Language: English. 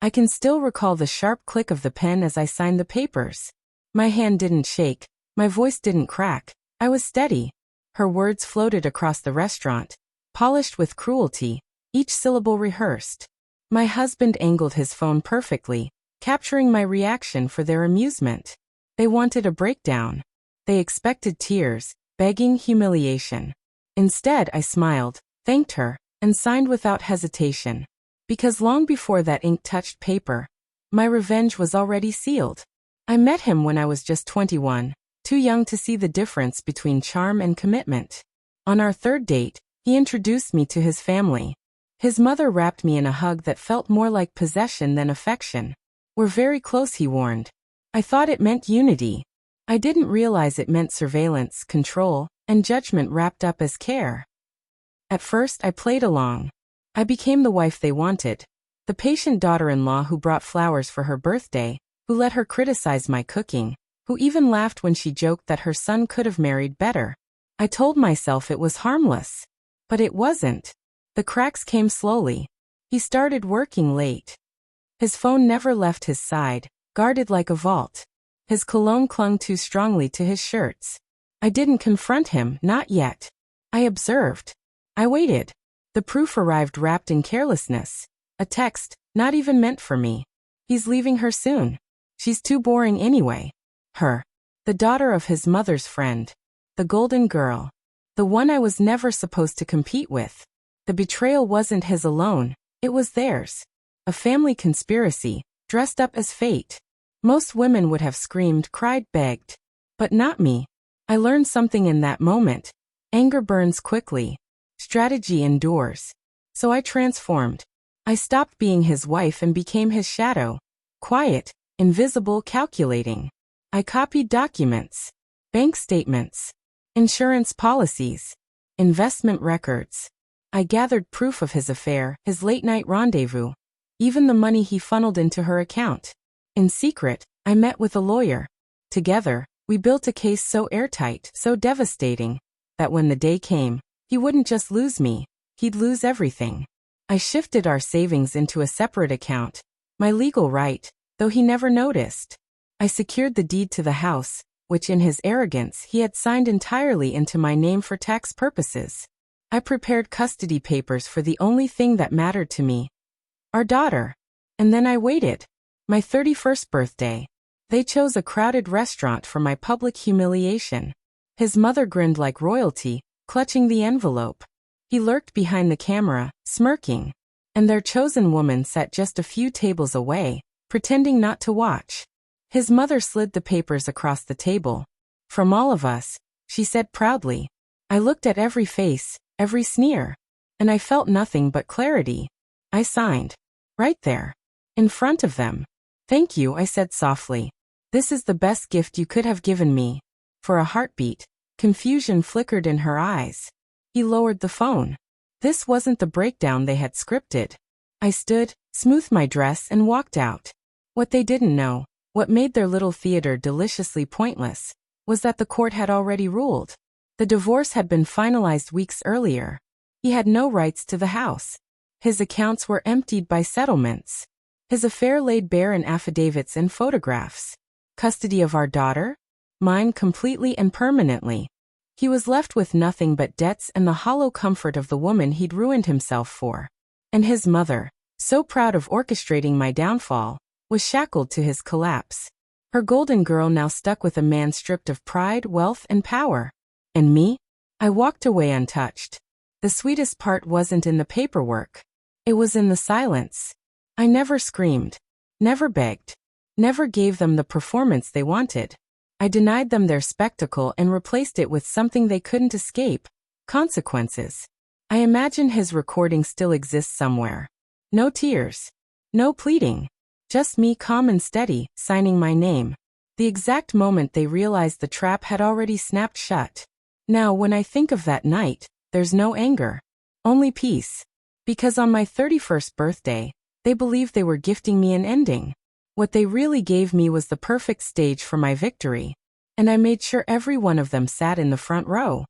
I can still recall the sharp click of the pen as I signed the papers. My hand didn't shake, my voice didn't crack, I was steady. Her words floated across the restaurant, polished with cruelty, each syllable rehearsed. My husband angled his phone perfectly, capturing my reaction for their amusement. They wanted a breakdown. They expected tears, begging humiliation. Instead, I smiled, thanked her, and signed without hesitation. Because long before that ink touched paper, my revenge was already sealed. I met him when I was just 21, too young to see the difference between charm and commitment. On our third date, he introduced me to his family. His mother wrapped me in a hug that felt more like possession than affection. "We're very close," he warned. I thought it meant unity. I didn't realize it meant surveillance, control, and judgment wrapped up as care. At first, I played along. I became the wife they wanted, the patient daughter-in-law who brought flowers for her birthday, who let her criticize my cooking, who even laughed when she joked that her son could have married better. I told myself it was harmless. But it wasn't. The cracks came slowly. He started working late. His phone never left his side, guarded like a vault. His cologne clung too strongly to his shirts. I didn't confront him, not yet. I observed. I waited. The proof arrived wrapped in carelessness. A text, not even meant for me. "He's leaving her soon. She's too boring anyway." Her. The daughter of his mother's friend. The golden girl. The one I was never supposed to compete with. The betrayal wasn't his alone, it was theirs. A family conspiracy, dressed up as fate. Most women would have screamed, cried, begged. But not me. I learned something in that moment. Anger burns quickly. Strategy endures. So I transformed. I stopped being his wife and became his shadow. Quiet, invisible, calculating. I copied documents. Bank statements. Insurance policies. Investment records. I gathered proof of his affair, his late-night rendezvous. Even the money he funneled into her account. In secret, I met with a lawyer. Together, we built a case so airtight, so devastating, that when the day came, he wouldn't just lose me, he'd lose everything. I shifted our savings into a separate account, my legal right, though he never noticed. I secured the deed to the house, which in his arrogance he had signed entirely into my name for tax purposes. I prepared custody papers for the only thing that mattered to me, our daughter. And then I waited. My 31st birthday. They chose a crowded restaurant for my public humiliation. His mother grinned like royalty, clutching the envelope. He lurked behind the camera, smirking. And their chosen woman sat just a few tables away, pretending not to watch. His mother slid the papers across the table. "From all of us," she said proudly. I looked at every face, every sneer. And I felt nothing but clarity. I signed. Right there. In front of them. "Thank you," I said softly. "This is the best gift you could have given me." For a heartbeat, confusion flickered in her eyes. He lowered the phone. This wasn't the breakdown they had scripted. I stood, smoothed my dress, and walked out. What they didn't know, what made their little theater deliciously pointless, was that the court had already ruled. The divorce had been finalized weeks earlier. He had no rights to the house. His accounts were emptied by settlements. His affair laid bare in affidavits and photographs. Custody of our daughter? Mine completely and permanently. He was left with nothing but debts and the hollow comfort of the woman he'd ruined himself for. And his mother, so proud of orchestrating my downfall, was shackled to his collapse. Her golden girl now stuck with a man stripped of pride, wealth, and power. And me? I walked away untouched. The sweetest part wasn't in the paperwork. It was in the silence. I never screamed. Never begged. Never gave them the performance they wanted. I denied them their spectacle and replaced it with something they couldn't escape. Consequences. I imagine his recording still exists somewhere. No tears. No pleading. Just me calm and steady, signing my name. The exact moment they realized the trap had already snapped shut. Now when I think of that night, there's no anger. Only peace. Because on my 31st birthday, they believed they were gifting me an ending. What they really gave me was the perfect stage for my victory. And I made sure every one of them sat in the front row.